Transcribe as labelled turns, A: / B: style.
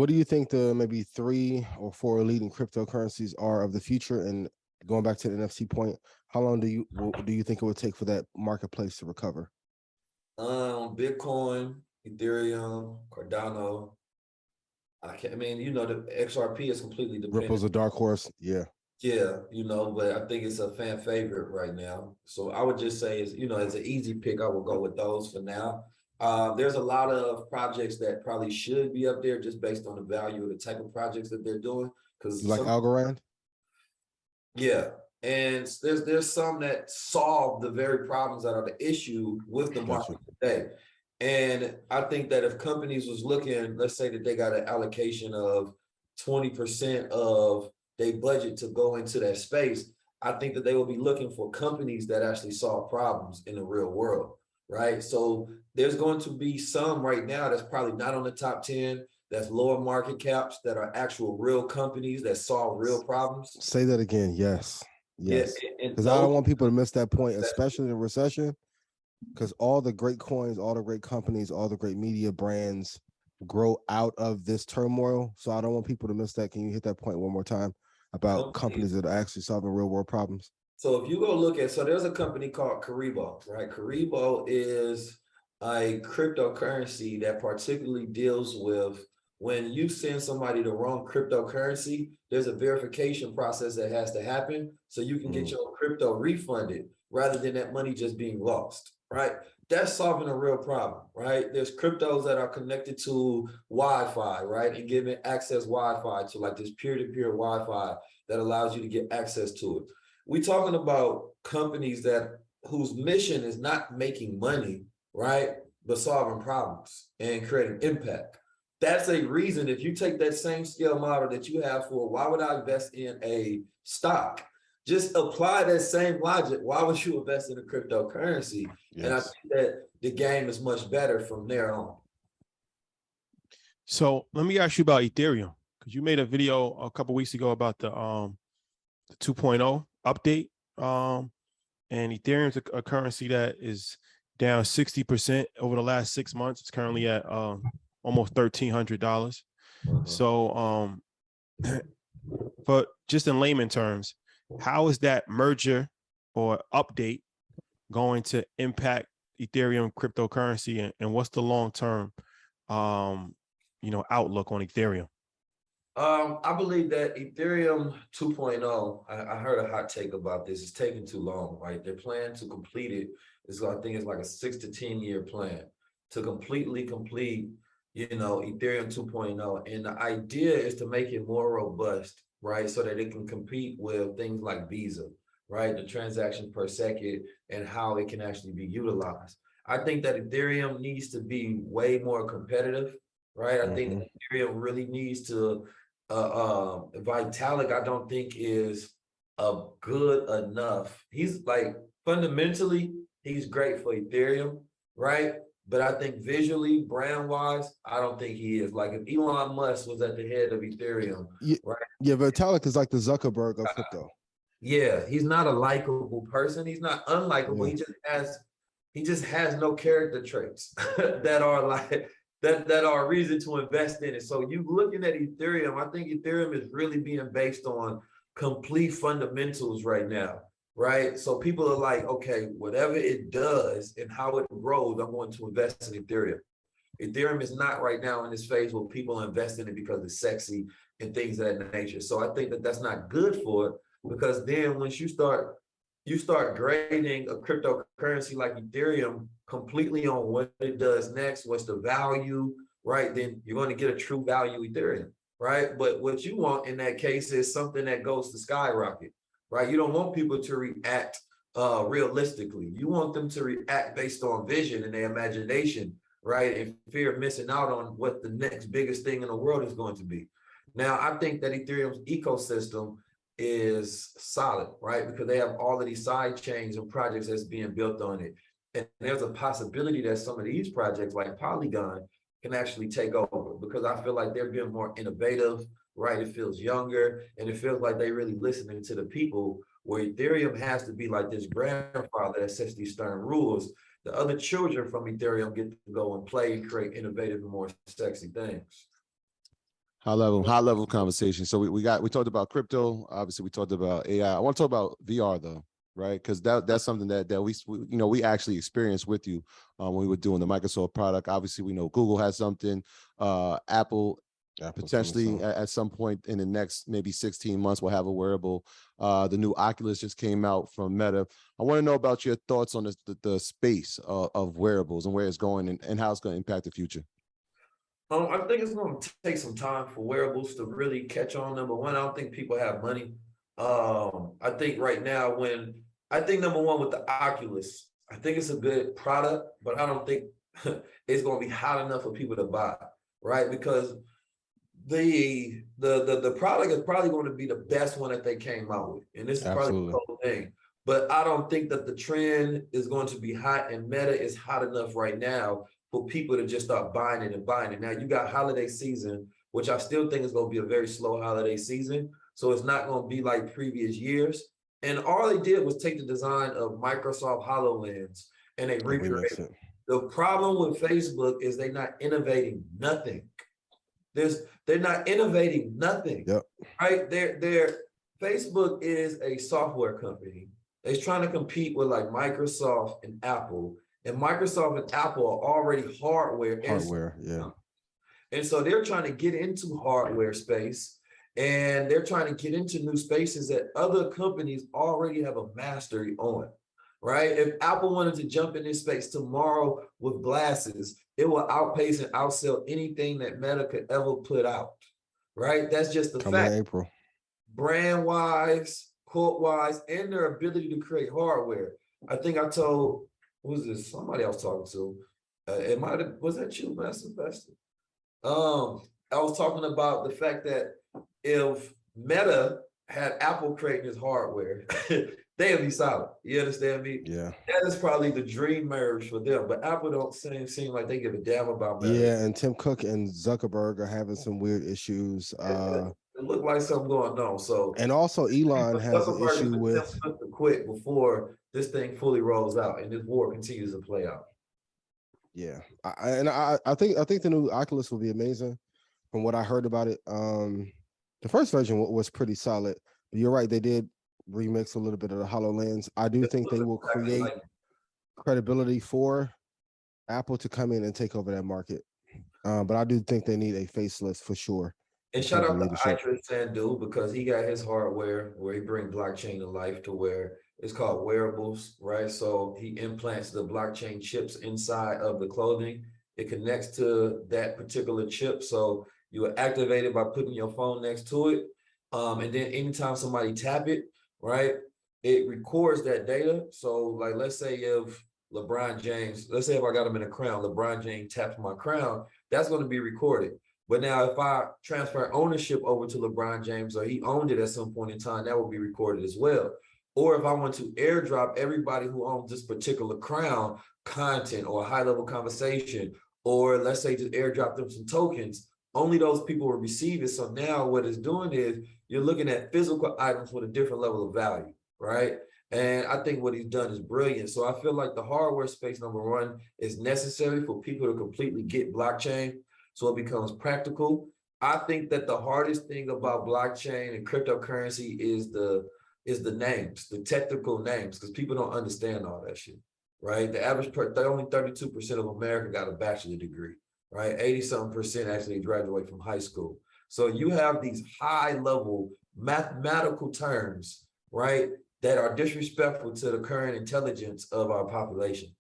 A: What do you think the maybe 3 or 4 leading cryptocurrencies are of the future? And going back to the NFC point, how long do you think it would take for that marketplace to recover?
B: Bitcoin, Ethereum, Cardano. I mean, the XRP is completely
A: Ripple's
B: dependent.
A: a dark horse. Yeah.
B: Yeah, but I think it's a fan favorite right now. So I would just say, it's an easy pick. I will go with those for now. There's a lot of projects that probably should be up there just based on the value of the type of projects that they're doing. Because
A: Like Algorand?
B: yeah, and there's some that solve the very problems that are the issue with the
A: Gotcha.
B: market today. And I think that if companies was looking, let's say that they got an allocation of 20% of their budget to go into that space, I think that they will be looking for companies that actually solve problems in the real world, right? So there's going to be some right now that's probably not on the top 10, that's lower market caps, that are actual real companies that solve real problems.
A: Say that again. Yes. Yes.
B: Yeah, and
A: Because I don't want people to miss that point, especially in a recession. Because all the great coins, all the great companies, all the great media brands grow out of this turmoil. So I don't want people to miss that. Can you hit that point one more time about companies that are actually solving real world problems?
B: So if you go look at, so there's a company called Karibo, right? Karibo is a cryptocurrency that particularly deals with when you send somebody the wrong cryptocurrency, there's a verification process that has to happen so you can get your crypto refunded rather than that money just being lost, right? That's solving a real problem, right? There's cryptos that are connected to Wi-Fi, right? And giving access Wi-Fi to like this peer-to-peer Wi-Fi that allows you to get access to it. We're talking about companies whose mission is not making money, right? But solving problems and creating impact. That's a reason, if you take that same scale model that you have for why would I invest in a stock? Just apply that same logic. Why would you invest in a cryptocurrency? Yes. And I think that the game is much better from there on.
C: So let me ask you about Ethereum, because you made a video a couple weeks ago about the 2.0 update. And Ethereum is a currency that is down 60% over the last 6 months. It's currently at almost $1,300. So but just in layman terms, how is that merger or update going to impact Ethereum cryptocurrency, and what's the long-term outlook on Ethereum?
B: I believe that Ethereum 2.0, I heard a hot take about this. It's taking too long, right? Their plan to complete it is, I think it's like a 6 to 10 year plan to completely complete, Ethereum 2.0. And the idea is to make it more robust, right? So that it can compete with things like Visa, right? The transactions per second and how it can actually be utilized. I think that Ethereum needs to be way more competitive, right? I think that Ethereum really needs to Vitalik, I don't think is good enough. He's like fundamentally, he's great for Ethereum, right? But I think visually, brand wise, I don't think he is. Like if Elon Musk was at the head of Ethereum, right?
A: Yeah, Vitalik is like the Zuckerberg of crypto.
B: Yeah, he's not a likable person. He's not unlikable. Yeah. He just has no character traits that are like that are a reason to invest in it. So you looking at Ethereum, I think Ethereum is really being based on complete fundamentals right now, right? So people are like, okay, whatever it does and how it grows, I'm going to invest in Ethereum. Ethereum is not right now in this phase where people invest in it because it's sexy and things of that nature. So I think that that's not good for it, because then once you start grading a cryptocurrency like Ethereum completely on what it does next, what's the value, right? Then you're going to get a true value Ethereum, right? But what you want in that case is something that goes to skyrocket, right? You don't want people to react realistically. You want them to react based on vision and their imagination, right? And fear of missing out on what the next biggest thing in the world is going to be. Now, I think that Ethereum's ecosystem is solid, right? Because they have all of these side chains and projects that's being built on it. And there's a possibility that some of these projects like Polygon can actually take over, because I feel like they're being more innovative, right? It feels younger and it feels like they're really listening to the people, where Ethereum has to be like this grandfather that sets these stern rules. The other children from Ethereum get to go and play and create innovative and more sexy things.
D: High level conversation. So we talked about crypto. Obviously, we talked about AI. I want to talk about VR though, right? Because that's something that we actually experienced with you when we were doing the Microsoft product. Obviously, we know Google has something. Apple potentially at some point in the next maybe 16 months will have a wearable. The new Oculus just came out from Meta. I want to know about your thoughts on the space of wearables and where it's going and how it's going to impact the future.
B: I think it's going to take some time for wearables to really catch on. Number one, I don't think people have money. I think right now number one with the Oculus, I think it's a good product, but I don't think it's going to be hot enough for people to buy, right? Because the product is probably going to be the best one that they came out with. And this is probably the whole thing. But I don't think that the trend is going to be hot, and Meta is hot enough right now for people to just start buying it and buying it. Now you got holiday season, which I still think is going to be a very slow holiday season. So it's not going to be like previous years. And all they did was take the design of Microsoft HoloLens and they recreated it. The problem with Facebook is they're not innovating nothing. They're not innovating nothing.
A: Yep.
B: Right? Facebook is a software company. They're trying to compete with like Microsoft and Apple. And Microsoft and Apple are already hardware.
A: Yeah.
B: And so they're trying to get into hardware space, and they're trying to get into new spaces that other companies already have a mastery on, right? If Apple wanted to jump in this space tomorrow with glasses, it will outpace and outsell anything that Meta could ever put out, right? That's just the fact.
A: April.
B: Brand-wise, quote-wise, and their ability to create hardware. I think I told, who was this? Somebody I was talking to. Was that you, Master Investor? I was talking about the fact that if Meta had Apple creating his hardware, they'd be solid. You understand me?
A: Yeah.
B: That is probably the dream marriage for them. But Apple don't seem like they give a damn about Meta.
A: Yeah, and Tim Cook and Zuckerberg are having some weird issues.
B: It looked like something going on. So,
A: and also Elon has an issue with
B: to quit before this thing fully rolls out and this war continues to play out.
A: Yeah, I think the new Oculus will be amazing. From what I heard about it, the first version was pretty solid. But you're right, they did remix a little bit of the HoloLens. I do think they will create credibility for Apple to come in and take over that market. But I do think they need a facelift for sure.
B: And shout out to Idris Sandu, because he got his hardware where he brings blockchain to life to where it's called wearables, right? So he implants the blockchain chips inside of the clothing. It connects to that particular chip. So you are activated by putting your phone next to it. And then anytime somebody tap it, right, it records that data. So like, let's say if LeBron James, let's say if I got him in a crown, LeBron James taps my crown, that's going to be recorded. But now if I transfer ownership over to LeBron James, or he owned it at some point in time, that will be recorded as well. Or if I want to airdrop everybody who owns this particular crown content or a high level conversation, or let's say just airdrop them some tokens, only those people will receive it. So now what it's doing is you're looking at physical items with a different level of value, right? And I think what he's done is brilliant. So I feel like the hardware space, number one, is necessary for people to completely get blockchain so it becomes practical. I think that the hardest thing about blockchain and cryptocurrency is the names, the technical names, because people don't understand all that shit, right? The average only 32% of America got a bachelor's degree, right? 80-something% actually graduate from high school. So you have these high level mathematical terms, right, that are disrespectful to the current intelligence of our population.